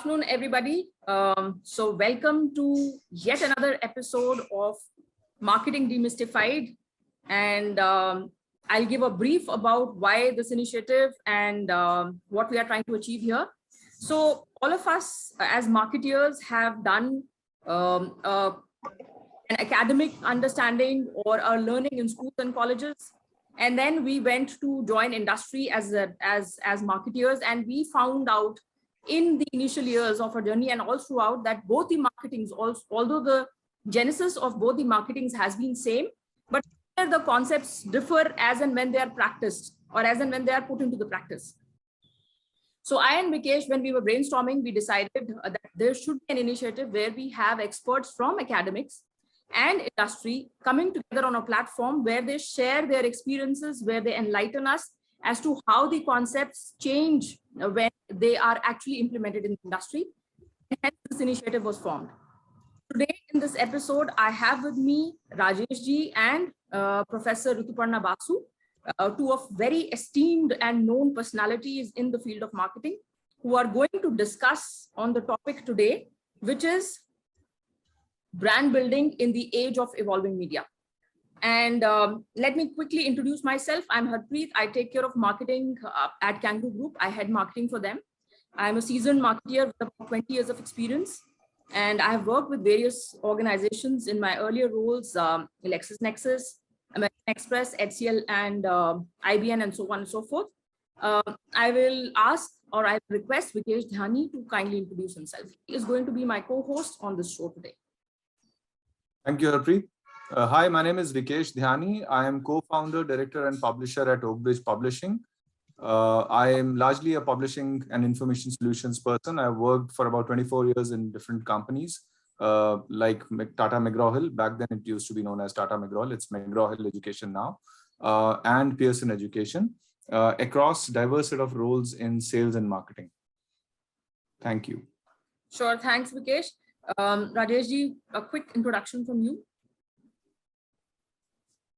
afternoon, everybody. So welcome to yet another episode of Marketing Demystified. And I'll give a brief about why this initiative and what we are trying to achieve here. So all of us as marketeers have done an academic understanding or a learning in schools and colleges. And then we went to join industry as marketeers, and we found out in the initial years of our journey and all throughout that both the marketings, although the genesis of both the marketings has been same, but the concepts differ as and when they are practiced or as and when they are put into the practice. So I and Vikesh, when we were brainstorming, we decided that there should be an initiative where we have experts from academics and industry coming together on a platform where they share their experiences, where they enlighten us as to how the concepts change when they are actually implemented in the industry. And hence this initiative was formed. Today in this episode, I have with me Rajesh ji and Professor Rituparna Basu, two of very esteemed and known personalities in the field of marketing, who are going to discuss on the topic today, which is brand building in the age of evolving media. And let me quickly introduce myself. I'm Harpreet. I take care of marketing at Kangaroo Group. I head marketing for them. I'm a seasoned marketer with about 20 years of experience. And I have worked with various organizations in my earlier roles, LexisNexis, American Express, HCL, and IBM, and so on and so forth. I will ask, or I request Vikesh Dhyani to kindly introduce himself. He is going to be my co-host on this show today. Thank you, Harpreet. Hi, my name is Vikesh Dhyani. I am co-founder, director, and publisher at Oakbridge Publishing. I am largely a publishing and information solutions person. I've worked for about 24 years in different companies like Tata McGraw-Hill. Back then, it used to be known as Tata McGraw-Hill. It's McGraw-Hill Education now, and Pearson Education, across diverse set of roles in sales and marketing. Thank you. Sure, thanks, Vikesh. Rajesh ji, a quick introduction from you.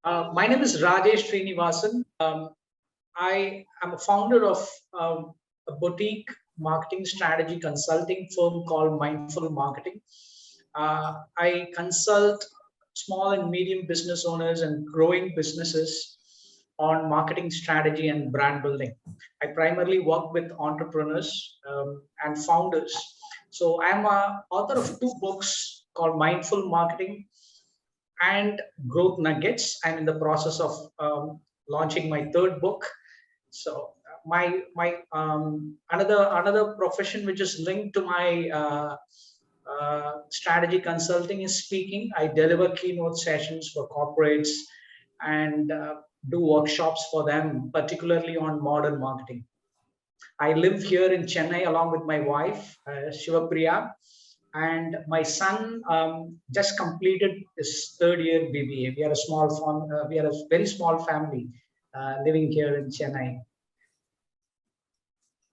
My name is Rajesh Srinivasan. I am a founder of a boutique marketing strategy consulting firm called Mindful Marketing. I consult small and medium business owners and growing businesses on marketing strategy and brand building. I primarily work with entrepreneurs and founders. So I'm an author of 2 books called Mindful Marketing and Growth Nuggets. I'm in the process of launching my 3rd book. So my another profession which is linked to my strategy consulting is speaking. I deliver keynote sessions for corporates and do workshops for them, particularly on modern marketing. I live here in Chennai along with my wife, Shivapriya. And my son just completed his 3rd year BBA. We are a small farm, we are a very small family living here in Chennai.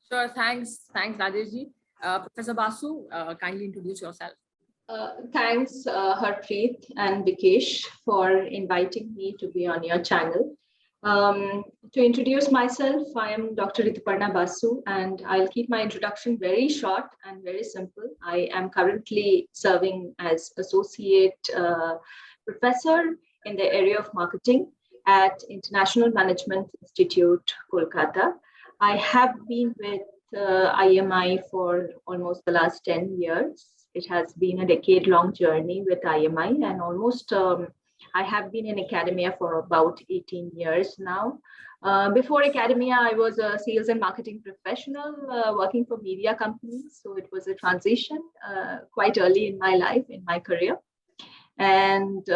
Sure, thanks, Rajesh ji. Professor Basu, kindly introduce yourself. Thanks, Harpreet and Vikesh, for inviting me to be on your channel. To introduce myself, I am Dr. Rituparna Basu, and I'll keep my introduction very short and very simple. I am currently serving as Associate Professor in the area of marketing at International Management Institute, Kolkata. I have been with IMI for almost the last 10 years. It has been a decade-long journey with IMI, and almost I have been in academia for about 18 years now. Before academia, I was a sales and marketing professional working for media companies. So it was a transition quite early in my life, in my career. And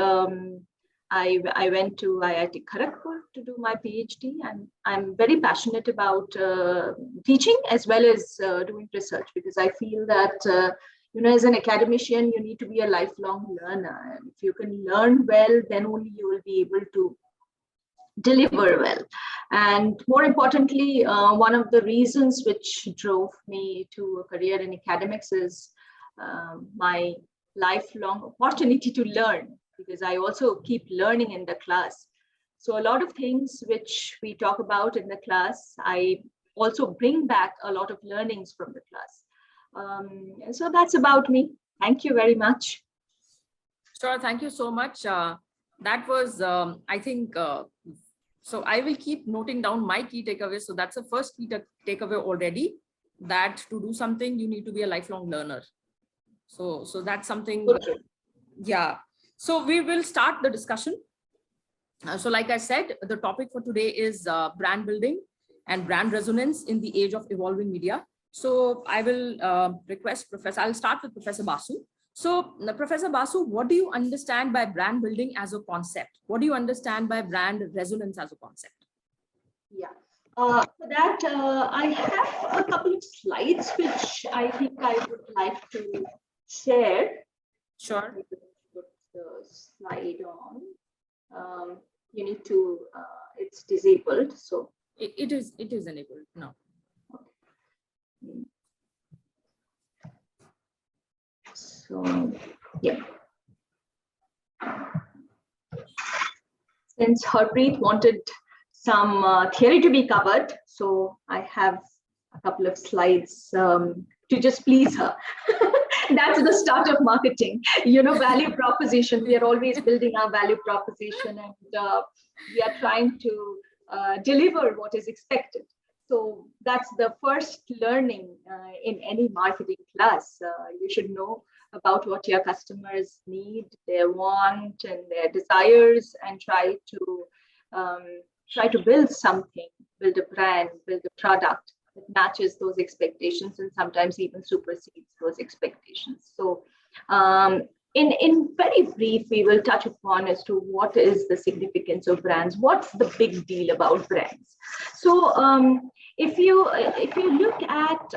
I went to IIT Kharagpur to do my PhD, and I'm very passionate about teaching as well as doing research, because I feel that as an academician, you need to be a lifelong learner. If you can learn well, then only you will be able to deliver well. And more importantly, one of the reasons which drove me to a career in academics is my lifelong opportunity to learn, because I also keep learning in the class. So a lot of things which we talk about in the class, I also bring back a lot of learnings from the class. So that's about me. Thank you very much. Sure, thank you so much. That was, I think, so I will keep noting down my key takeaways. So that's the first key takeaway already, that to do something, you need to be a lifelong learner. So that's something, yeah. So we will start the discussion. So like I said, the topic for today is brand building and brand resonance in the age of evolving media. So I will request Professor, I'll start with Professor Basu. So Professor Basu, what do you understand by brand building as a concept? What do you understand by brand resonance as a concept? Yeah. For that, I have a couple of slides which I think I would like to share. Sure. Put the slide on. You need to, it's disabled. So it is enabled now. Okay. So, yeah. Since Harpreet wanted some theory to be covered, so I have a couple of slides to just please her. That's the start of marketing. Value proposition. We are always building our value proposition, and we are trying to deliver what is expected. So that's the first learning in any marketing class. You should know about what your customers need, their want, and their desires, and try to build something, build a brand, build a product that matches those expectations, and sometimes even supersedes those expectations. So in very brief, we will touch upon as to what is the significance of brands, what's the big deal about brands. So if you look at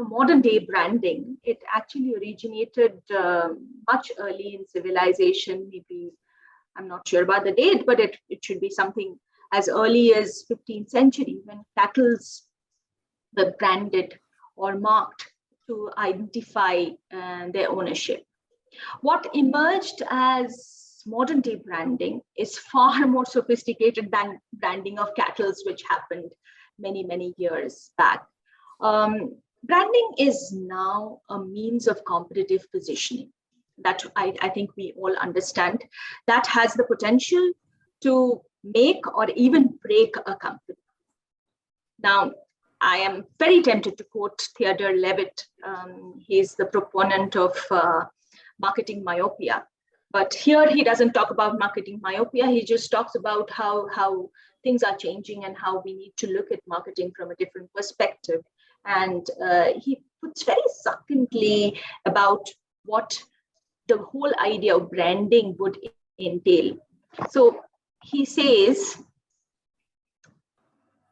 modern day branding, it actually originated much early in civilization. Maybe I'm not sure about the date, but it should be something as early as 15th century, when cattle were branded or marked to identify their ownership. What emerged as modern day branding is far more sophisticated than branding of cattle, which happened many years back. Branding is now a means of competitive positioning that I think we all understand, that has the potential to make or even break a company. Now, I am very tempted to quote Theodore Levitt. He's the proponent of marketing myopia. But here he doesn't talk about marketing myopia. He just talks about how things are changing and how we need to look at marketing from a different perspective. And he puts very succinctly about what the whole idea of branding would entail. So he says,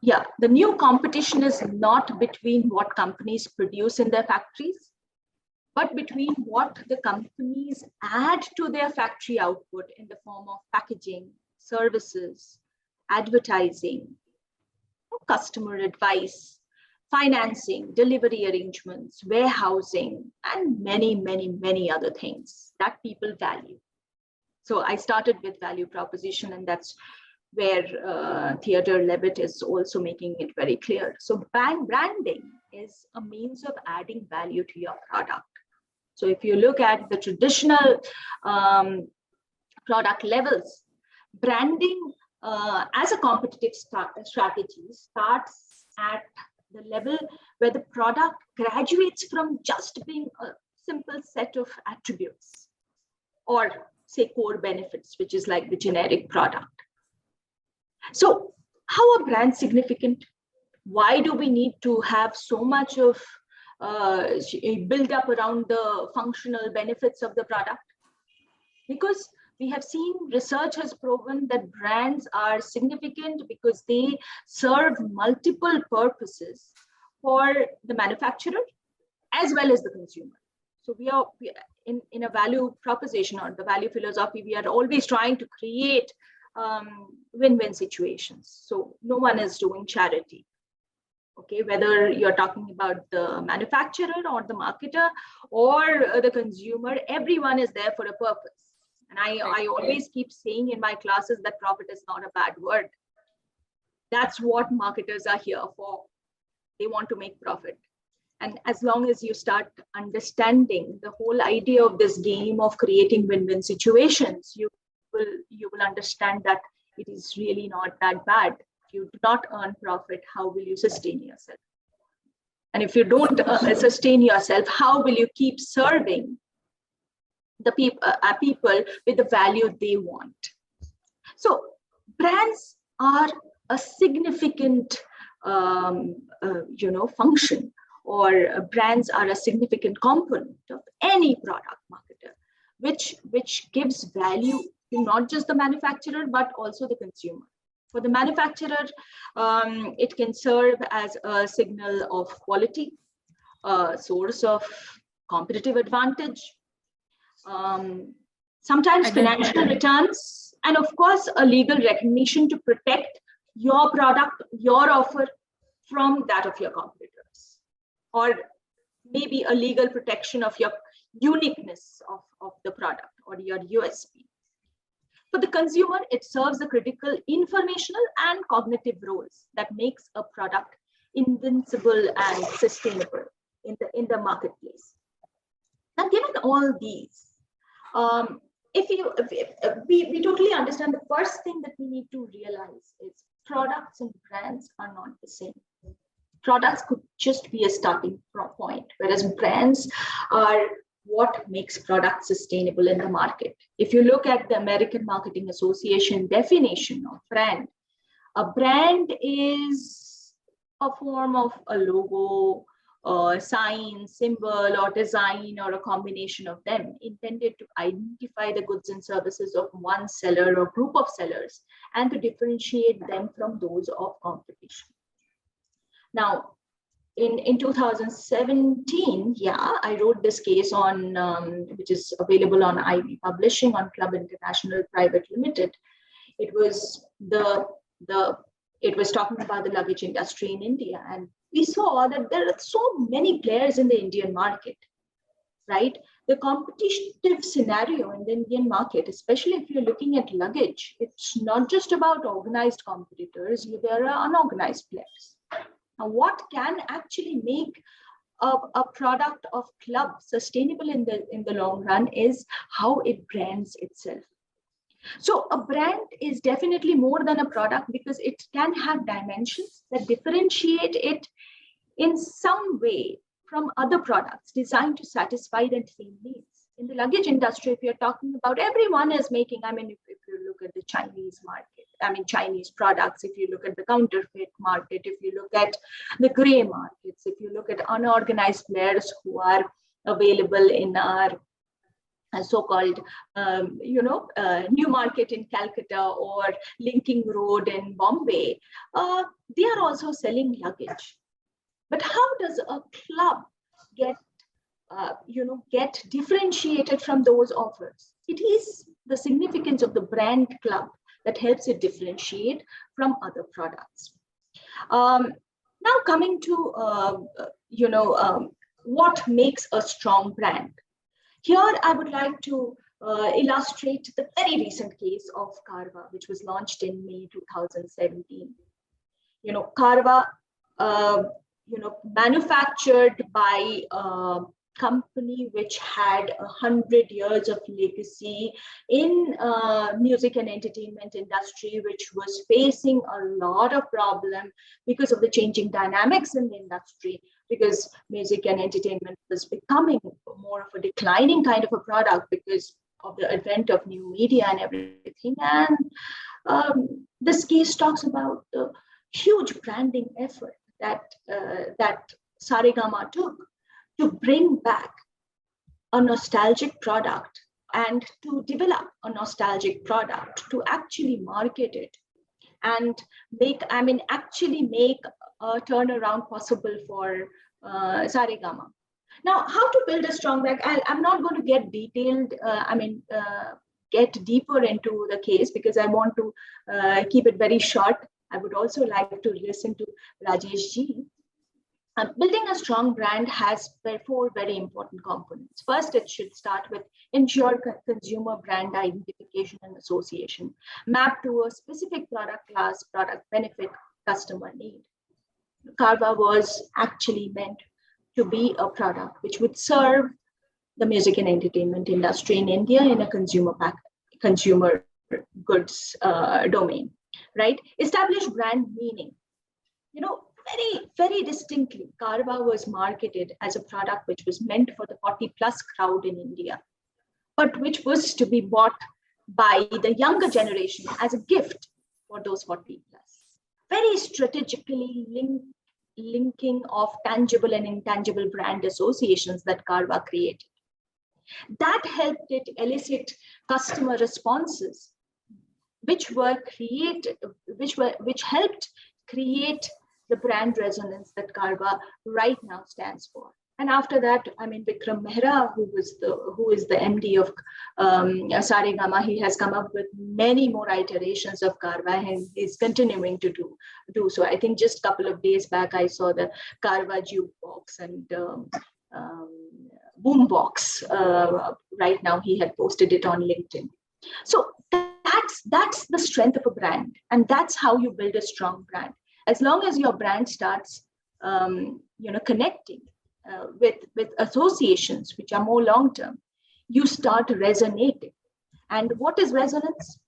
yeah, the new competition is not between what companies produce in their factories, but between what the companies add to their factory output in the form of packaging, services, advertising, customer advice, financing, delivery arrangements, warehousing, and many other things that people value. So I started with value proposition, and that's where Theodore Levitt is also making it very clear. So branding is a means of adding value to your product. So if you look at the traditional product levels, branding as a competitive strategy starts at the level where the product graduates from just being a simple set of attributes or say core benefits, which is like the generic product. So how are brands significant? Why do we need to have so much of build up around the functional benefits of the product? Because we have seen research has proven that brands are significant because they serve multiple purposes for the manufacturer as well as the consumer. So we are in a value proposition or the value philosophy, we are always trying to create win-win situations. So no one is doing charity. Okay, whether you're talking about the manufacturer or the marketer or the consumer, everyone is there for a purpose. And I always keep saying in my classes that profit is not a bad word. That's what marketers are here for. They want to make profit. And as long as you start understanding the whole idea of this game of creating win-win situations, you will understand that it is really not that bad. If you do not earn profit, how will you sustain yourself? And if you don't sustain yourself, how will you keep serving the people with the value they want? So brands are a significant function, or brands are a significant component of any product marketer, which gives value to not just the manufacturer, but also the consumer. For the manufacturer, it can serve as a signal of quality, a source of competitive advantage, sometimes financial returns, and of course, a legal recognition to protect your product, your offer from that of your competitors, or maybe a legal protection of your uniqueness of the product or your USP. For the consumer, it serves the critical informational and cognitive roles that makes a product invincible and sustainable in the marketplace. Now, given all these, we totally understand, the first thing that we need to realize is products and brands are not the same. Products could just be a starting point, whereas brands are what makes products sustainable in the market. If you look at the American Marketing Association definition of brand, a brand is a form of a logo, or sign, symbol, or design, or a combination of them, intended to identify the goods and services of one seller or group of sellers and to differentiate them from those of competition. Now, in 2017, I wrote this case on, which is available on IB Publishing on Club International Private Limited. It was it was talking about the luggage industry in India, and we saw that there are so many players in the Indian market, right? The competitive scenario in the Indian market, especially if you're looking at luggage, it's not just about organized competitors, there are unorganized players. Now, what can actually make a product of Club sustainable in the long run is how it brands itself. So a brand is definitely more than a product, because it can have dimensions that differentiate it in some way from other products designed to satisfy the same needs. In the luggage industry, if you're talking about, everyone is making, if you look at the Chinese market, Chinese products, if you look at the counterfeit market, if you look at the gray markets, if you look at unorganized players who are available in our so-called, new market in Calcutta or Linking Road in Bombay, they are also selling luggage. But how does a club get differentiated from those offers? It is the significance of the brand Club that helps it differentiate from other products. Now coming to, what makes a strong brand. Here, I would like to illustrate the very recent case of Carva, which was launched in May 2017. Carva, manufactured by a company which had 100 years of legacy in music and entertainment industry, which was facing a lot of problem because of the changing dynamics in the industry, because music and entertainment was becoming more of a declining kind of a product because of the advent of new media and everything. And this case talks about the huge branding effort that Saregama took to bring back a nostalgic product and to develop a nostalgic product, to actually market it and make a turnaround possible for Saregama. Now, how to build a strong brand? I'm not going to get detailed, get deeper into the case, because I want to keep it very short. I would also like to listen to Rajesh ji. Building a strong brand has 4 very important components. First, it should start with ensure consumer brand identification and association, mapped to a specific product class, product benefit, customer need. Carva was actually meant to be a product which would serve the music and entertainment industry in India in a consumer goods domain, right? Establish brand meaning. Very, very distinctly, Carvaan was marketed as a product which was meant for the 40 plus crowd in India, but which was to be bought by the younger generation as a gift for those 40 plus. Very strategically linking of tangible and intangible brand associations that Carvaan created. That helped it elicit customer responses, which helped create the brand resonance that Carvaan right now stands for. And after that, Vikram Mehra, who is the MD of Saregama, he has come up with many more iterations of Carvaan and is continuing to do so. I think just a couple of days back, I saw the Carvaan jukebox and boombox. Right now, he had posted it on LinkedIn. So that's the strength of a brand, and that's how you build a strong brand. As long as your brand starts, connecting with associations which are more long-term, you start resonating. And what is resonance?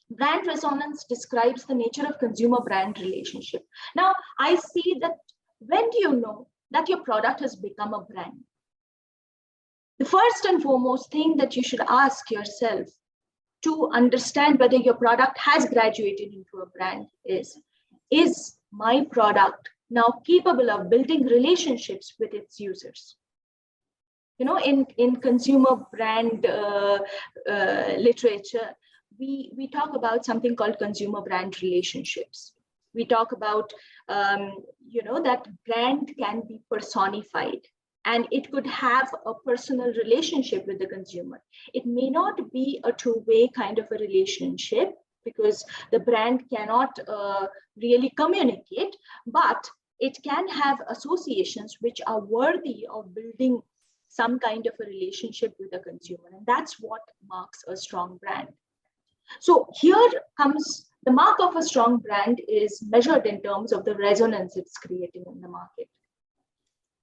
Brand resonance describes the nature of consumer-brand relationship. Now, I see that when do you know that your product has become a brand? The first and foremost thing that you should ask yourself to understand whether your product has graduated into a brand is my product now capable of building relationships with its users? In consumer brand literature, we talk about something called consumer brand relationships. We talk about, that brand can be personified, and it could have a personal relationship with the consumer. It may not be a two-way kind of a relationship because the brand cannot really communicate, but it can have associations which are worthy of building some kind of a relationship with the consumer. And that's what marks a strong brand. So here comes the mark of a strong brand is measured in terms of the resonance it's creating in the market.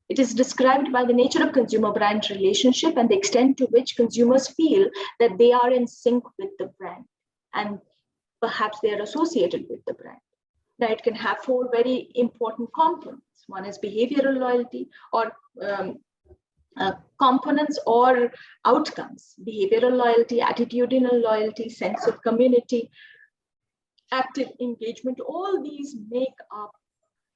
It is described by the nature of consumer brand relationship and the extent to which consumers feel that they are in sync with the brand and perhaps they are associated with the brand. Now, it can have four very important components. One is behavioral loyalty, or components or outcomes. Behavioral loyalty, attitudinal loyalty, sense of community, active engagement. All these make up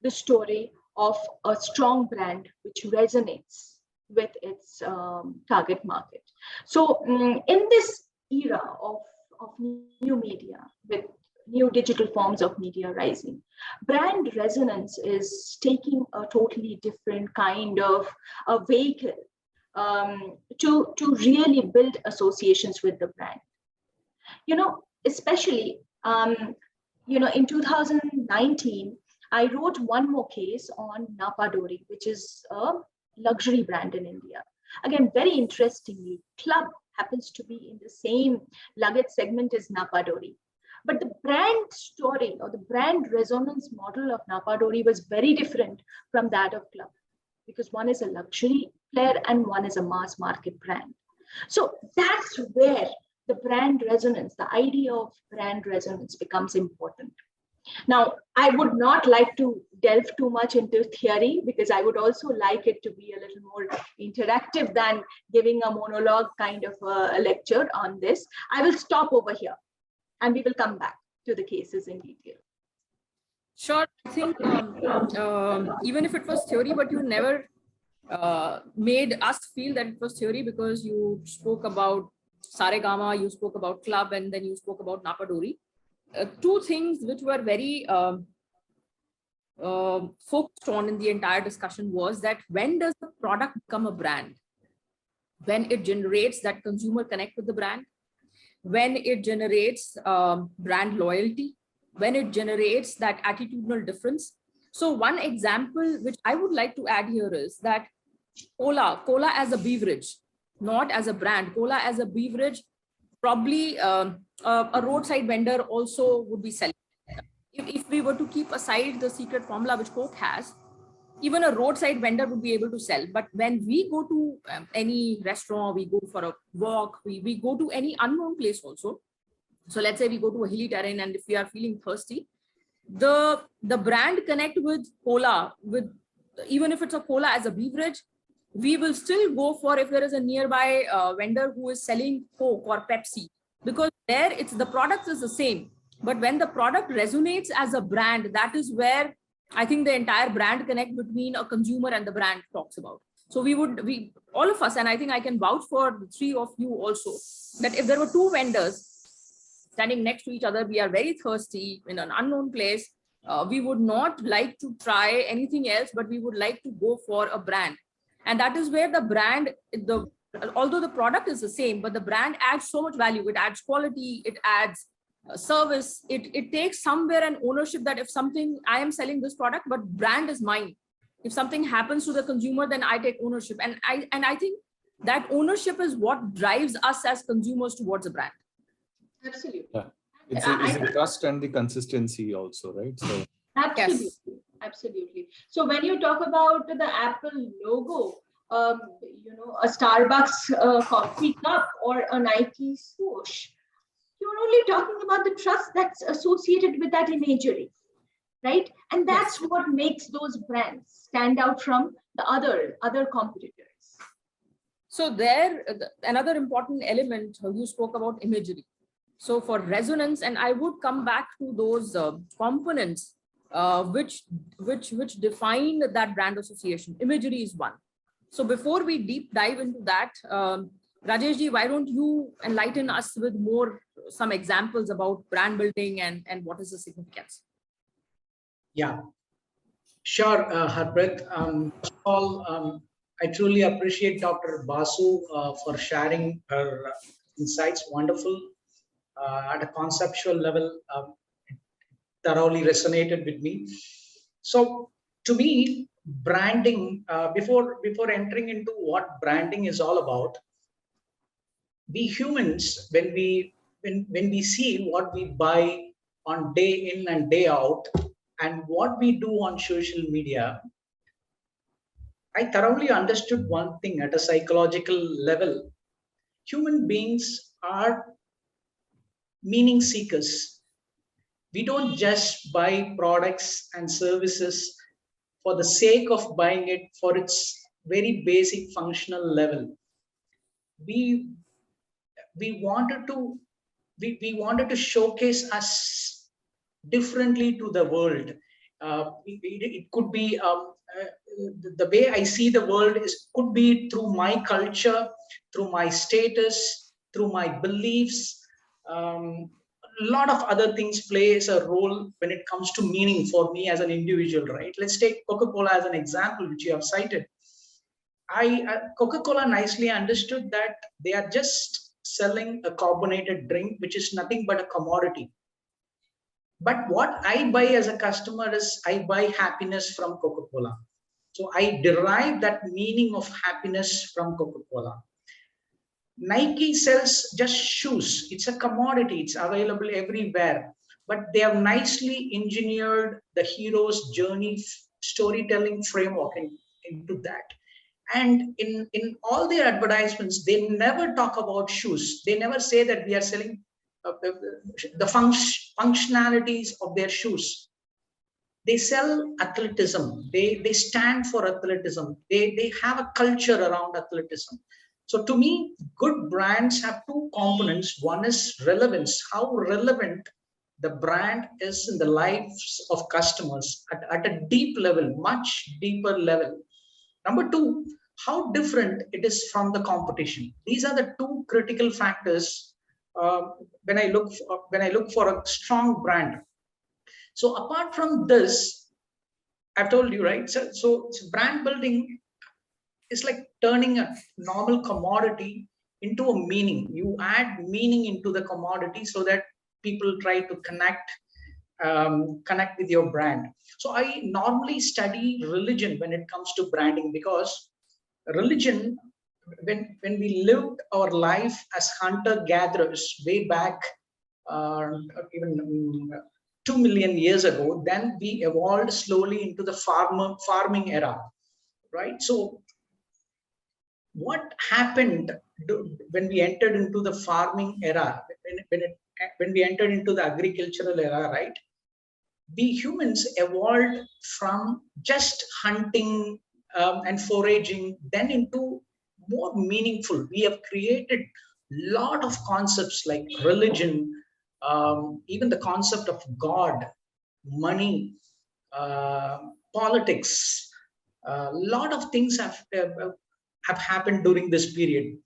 the story of a strong brand which resonates with its target market. So in this era of new media, with new digital forms of media rising, brand resonance is taking a totally different kind of a vehicle to really build associations with the brand. Especially, in 2019, I wrote one more case on Napadori, which is a luxury brand in India. Again, very interestingly, Club happens to be in the same luggage segment as Napadori. But the brand story or the brand resonance model of Napadori was very different from that of Club, because one is a luxury player and one is a mass market brand. So that's where the brand resonance, the idea of brand resonance becomes important. Now, I would not like to delve too much into theory because I would also like it to be a little more interactive than giving a monologue kind of a lecture on this. I will stop over here and we will come back to the cases in detail. Sure. I think even if it was theory, but you never made us feel that it was theory because you spoke about Saregama, you spoke about Club, and then you spoke about Napadori. Two things which were very focused on in the entire discussion was that when does the product become a brand? When it generates that consumer connect with the brand, when it generates brand loyalty, when it generates that attitudinal difference. So one example which I would like to add here is that cola as a beverage, not as a brand, cola as a beverage, probably a roadside vendor also would be selling. If we were to keep aside the secret formula which Coke has, even a roadside vendor would be able to sell. But when we go to any restaurant, we go for a walk, we go to any unknown place also. So let's say we go to a hilly terrain, and if we are feeling thirsty, the brand connect with cola, with even if it's a cola as a beverage, we will still go for if there is a nearby vendor who is selling Coke or Pepsi, because there it's the product is the same. But when the product resonates as a brand, that is where I think the entire brand connect between a consumer and the brand talks about. So we all of us, and I think I can vouch for the three of you also, that if there were two vendors standing next to each other, we are very thirsty in an unknown place, we would not like to try anything else, but we would like to go for a brand. And that is where the brand, although the product is the same, but the brand adds so much value. It adds quality, it adds service, it takes somewhere an ownership that if something, I am selling this product, but brand is mine. If something happens to the consumer, then I take ownership. And I think that ownership is what drives us as consumers towards a brand. Absolutely. Yeah. It's the trust and the consistency also, right? So absolutely. Yes. Absolutely. So when you talk about the Apple logo, a Starbucks coffee cup or a Nike swoosh, you're only talking about the trust that's associated with that imagery, right? And that's Yes. what makes those brands stand out from the other competitors. So there, another important element, you spoke about imagery. So for resonance, and I would come back to those components which define that brand association. Imagery is one. So before we deep dive into that, Rajeshji, why don't you enlighten us with some examples about brand building and what is the significance? Yeah, sure, Harpreet. First of all, I truly appreciate Dr. Basu for sharing her insights. Wonderful. At a conceptual level, thoroughly resonated with me. So to me, branding, before entering into what branding is all about, we humans, when we see what we buy on day in and day out and what we do on social media, I thoroughly understood one thing at a psychological level. Human beings are meaning seekers. We don't just buy products and services for the sake of buying it for its very basic functional level. We wanted to showcase us differently to the world. It could be the way I see the world could be through my culture, through my status, through my beliefs. A lot of other things plays a role when it comes to meaning for me as an individual, right? Let's take Coca-Cola as an example, which you have cited. Coca-Cola nicely understood that they are just selling a carbonated drink, which is nothing but a commodity. But what I buy as a customer is I buy happiness from Coca-Cola. So I derive that meaning of happiness from Coca-Cola. Nike sells just shoes. It's a commodity. It's available everywhere. But they have nicely engineered the hero's journey storytelling framework into that. And in all their advertisements, they never talk about shoes. They never say that we are selling the functionalities of their shoes. They sell athleticism. They stand for athleticism. They have a culture around athleticism. So to me, good brands have two components. One is relevance, how relevant the brand is in the lives of customers at a deep level, much deeper level. Number two, how different it is from the competition. These are the two critical factors when I look for a strong brand. So apart from this, I've told you, right? So brand building is like turning a normal commodity into a meaning. You add meaning into the commodity so that people try to connect with your brand. So I normally study religion when it comes to branding, because religion, when we lived our life as hunter gatherers way back, even 2 million years ago. Then we evolved slowly into the farming era, right? So what happened when we entered into the farming era, when we entered into the agricultural era, right? We humans evolved from just hunting and foraging, then into more meaningful. We have created a lot of concepts like religion, even the concept of God, money, politics. A lot of things have happened during this period.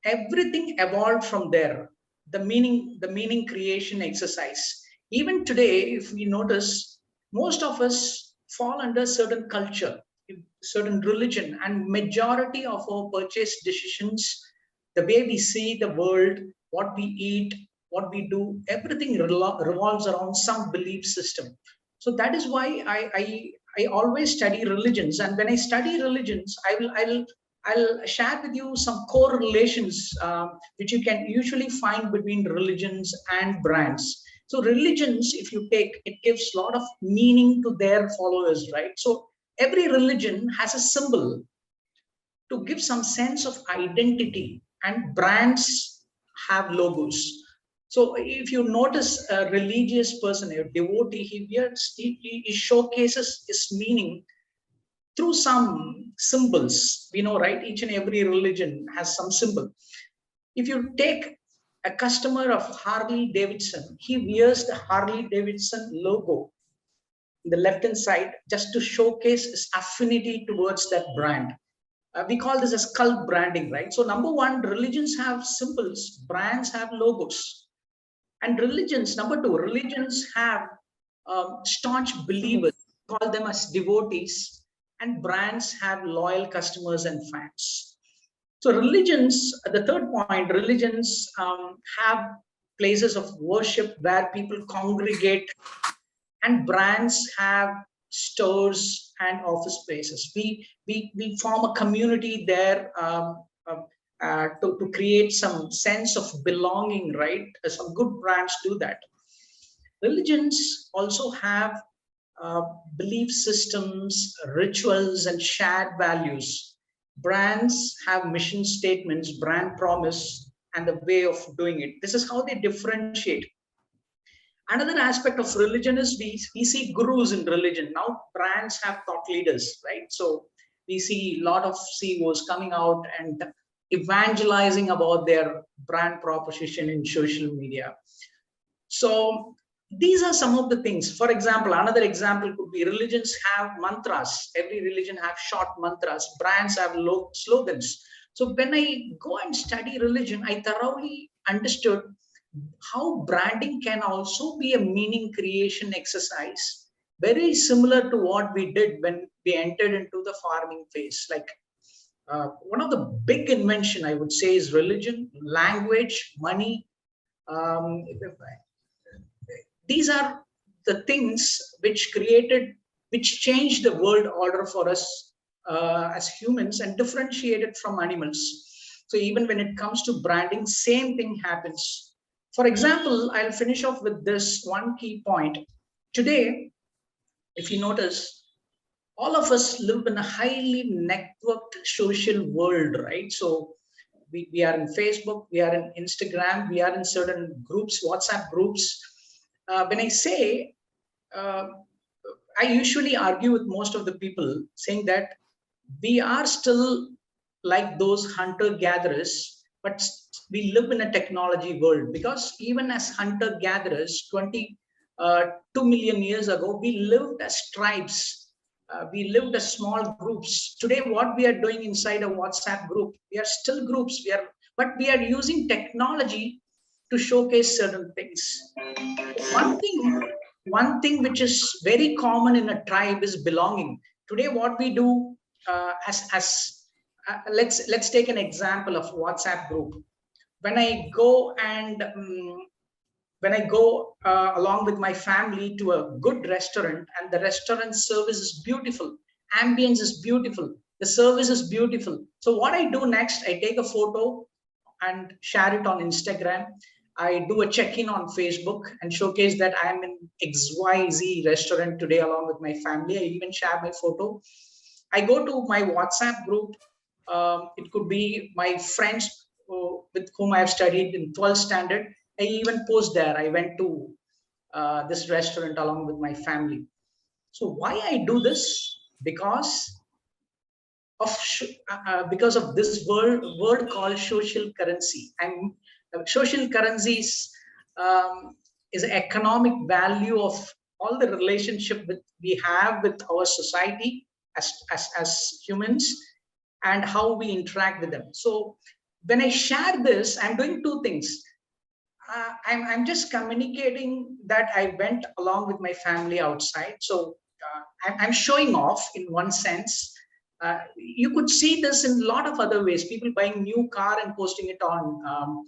Everything evolved from there. The meaning creation exercise. Even today, if we notice, most of us fall under certain culture, certain religion, and majority of our purchase decisions, the way we see the world, what we eat, what we do, everything revolves around some belief system. So that is why I always study religions, and when I study religions, I'll share with you some correlations which you can usually find between religions and brands. So religions, if you take, it gives a lot of meaning to their followers, right? So every religion has a symbol to give some sense of identity, and brands have logos. So if you notice a religious person, a devotee, he showcases his meaning through some symbols. We know, right? Each and every religion has some symbol. If you take a customer of Harley Davidson, he wears the Harley Davidson logo in the left hand side just to showcase his affinity towards that brand. We call this as cult branding, right? So number one, religions have symbols, brands have logos. And religions, number two, religions have staunch believers, call them as devotees, and brands have loyal customers and fans. So religions, the third point, religions have places of worship where people congregate, and brands have stores and office spaces. We form a community there to create some sense of belonging, right? Some good brands do that. Religions also have belief systems, rituals, and shared values. Brands have mission statements, brand promise, and the way of doing it. This is how they differentiate. Another aspect of religion is we see gurus in religion. Now brands have thought leaders, right? So we see a lot of CEOs coming out and evangelizing about their brand proposition in social media. So these are some of the things. For example, another example could be religions have mantras. Every religion have short mantras. Brands have slogans. So when I go and study religion, I thoroughly understood how branding can also be a meaning creation exercise, very similar to what we did when we entered into the farming phase. Like one of the big invention, I would say, is religion, language, money. These are the things which changed the world order for us as humans and differentiated from animals. So even when it comes to branding, same thing happens. For example, I'll finish off with this one key point. Today, if you notice, all of us live in a highly networked social world, right? So we are in Facebook, we are in Instagram, we are in certain groups, WhatsApp groups. When I say, I usually argue with most of the people saying that we are still like those hunter-gatherers, but we live in a technology world, because even as hunter-gatherers 22 million years ago, we lived as tribes. We lived as small groups. Today, what we are doing inside a WhatsApp group, we are still groups, but we are using technology to showcase certain things. One thing which is very common in a tribe is belonging. Today, what we do let's take an example of WhatsApp group. When I go along with my family to a good restaurant, and the restaurant service is beautiful, ambience is beautiful, the service is beautiful. So what I do next, I take a photo and share it on Instagram. I do a check-in on Facebook and showcase that I am in XYZ restaurant today along with my family. I even share my photo. I go to my WhatsApp group. It could be my friends with whom I have studied in 12th standard. I even post there. I went to this restaurant along with my family. So why I do this? Because of this word called social currency. And social currencies is an economic value of all the relationship we have with our society as humans and how we interact with them. So when I share this, I'm doing two things. I'm just communicating that I went along with my family outside. So I'm showing off in one sense. You could see this in a lot of other ways. People buying new car and posting it on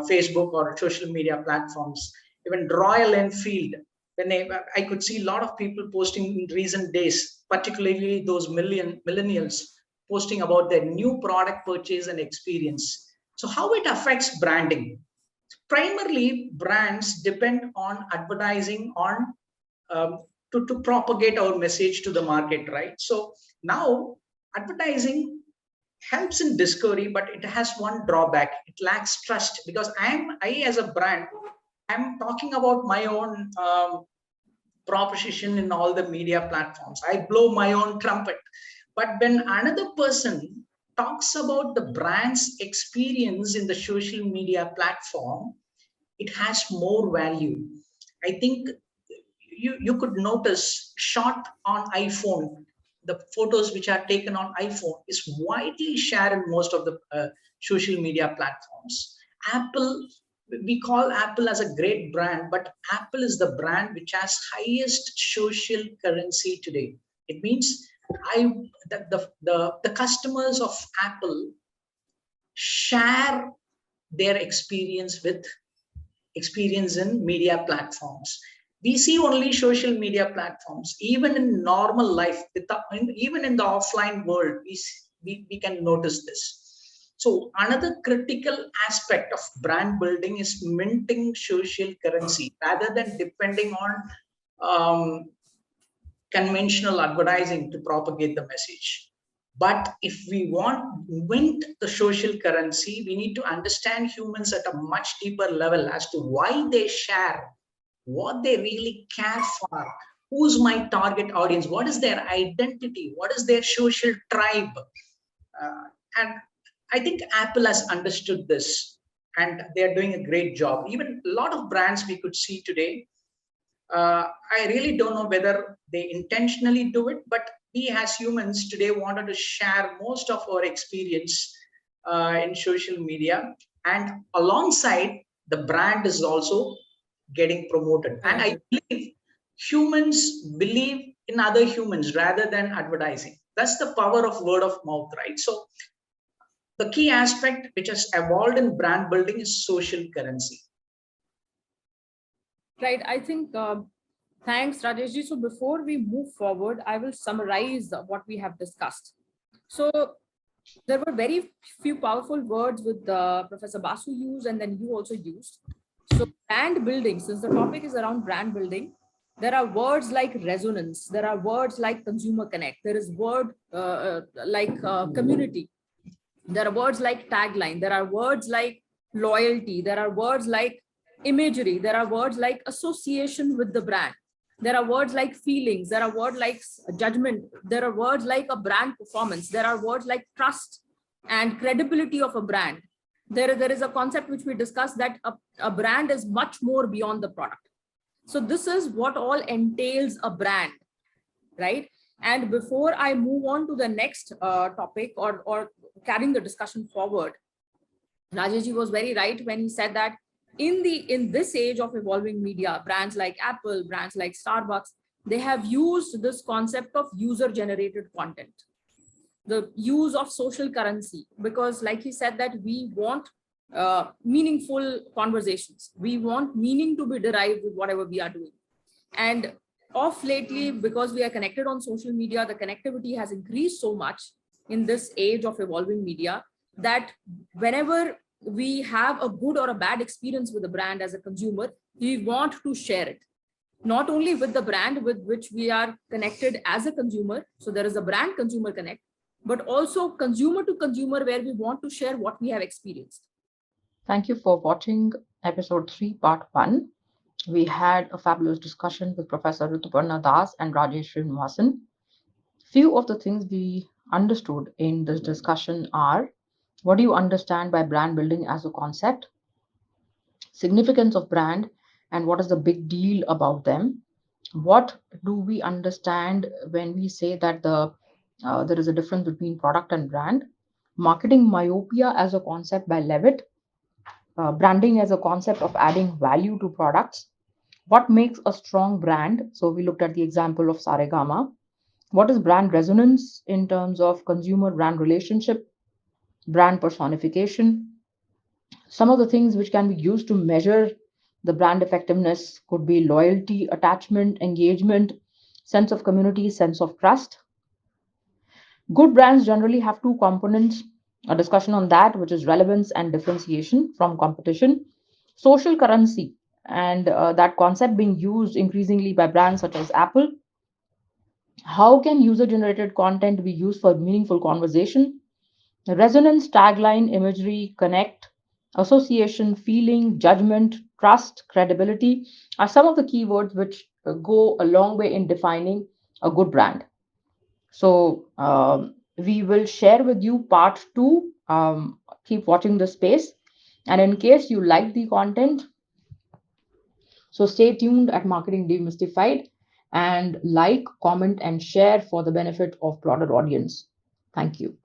Facebook or social media platforms. Even Royal Enfield, I could see a lot of people posting in recent days, particularly those millennials posting about their new product purchase and experience. So how it affects branding? Primarily, brands depend on advertising on to propagate our message to the market, right? So now advertising helps in discovery, but it has one drawback. It lacks trust because I as a brand, I'm talking about my own proposition in all the media platforms. I blow my own trumpet. But when another person talks about the brand's experience in the social media platform, it has more value. I think you could notice shot on iPhone, the photos which are taken on iPhone is widely shared in most of the social media platforms. Apple, we call Apple as a great brand, but Apple is the brand which has highest social currency today. It means the customers of Apple share their experience in media platforms. We see only social media platforms. Even in normal life, even in the offline world, we can notice this. So another critical aspect of brand building is minting social currency rather than depending on conventional advertising to propagate the message. But if we want to mint the social currency, we need to understand humans at a much deeper level as to why they share, what they really care for, who's my target audience, what is their identity, what is their social tribe. And I think Apple has understood this and they're doing a great job. Even a lot of brands we could see today, I really don't know whether they intentionally do it, but we as humans today wanted to share most of our experience in social media, and alongside the brand is also getting promoted. And I believe humans believe in other humans rather than advertising. That's the power of word of mouth, right? So the key aspect which has evolved in brand building is social currency. Right. I think, thanks, Rajeshji. So before we move forward, I will summarize what we have discussed. So there were very few powerful words with Professor Basu used, and then you also used. So brand building, since the topic is around brand building, there are words like resonance. There are words like consumer connect. There is word like community. There are words like tagline. There are words like loyalty. There are words like imagery. There are words like association with the brand. There are words like feelings. There are words like judgment. There are words like a brand performance. There are words like trust and credibility of a brand. There is a concept which we discussed that a brand is much more beyond the product. So this is what all entails a brand, right? And before I move on to the next topic or carrying the discussion forward, Rajeshji was very right when he said that in this age of evolving media, brands like Apple, brands like Starbucks, they have used this concept of user-generated content, the use of social currency, because like he said that we want meaningful conversations. We want meaning to be derived with whatever we are doing. And of lately, because we are connected on social media, the connectivity has increased so much in this age of evolving media that whenever we have a good or a bad experience with a brand as a consumer, we want to share it, not only with the brand with which we are connected as a consumer. So there is a brand consumer connect, but also consumer to consumer, where we want to share what we have experienced. Thank you for watching episode 3, part 1. We had a fabulous discussion with Professor Rituparna Das and Rajesh Srinivasan. Few of the things we understood in this discussion are: what do you understand by brand building as a concept? Significance of brand and what is the big deal about them? What do we understand when we say that there is a difference between product and brand? Marketing myopia as a concept by Levitt. Branding as a concept of adding value to products. What makes a strong brand? So we looked at the example of Saregama. What is brand resonance in terms of consumer brand relationship, brand personification? Some of the things which can be used to measure the brand effectiveness could be loyalty, attachment, engagement, sense of community, sense of trust. Good brands generally have two components: a discussion on that, which is relevance and differentiation from competition, social currency, and that concept being used increasingly by brands such as Apple. How can user generated content be used for meaningful conversation? Resonance, tagline, imagery, connect, association, feeling, judgment, trust, credibility are some of the keywords which go a long way in defining a good brand. So we will share with you part 2. Keep watching the space. And in case you like the content, so stay tuned at Marketing Demystified and like, comment, and share for the benefit of broader audience. Thank you.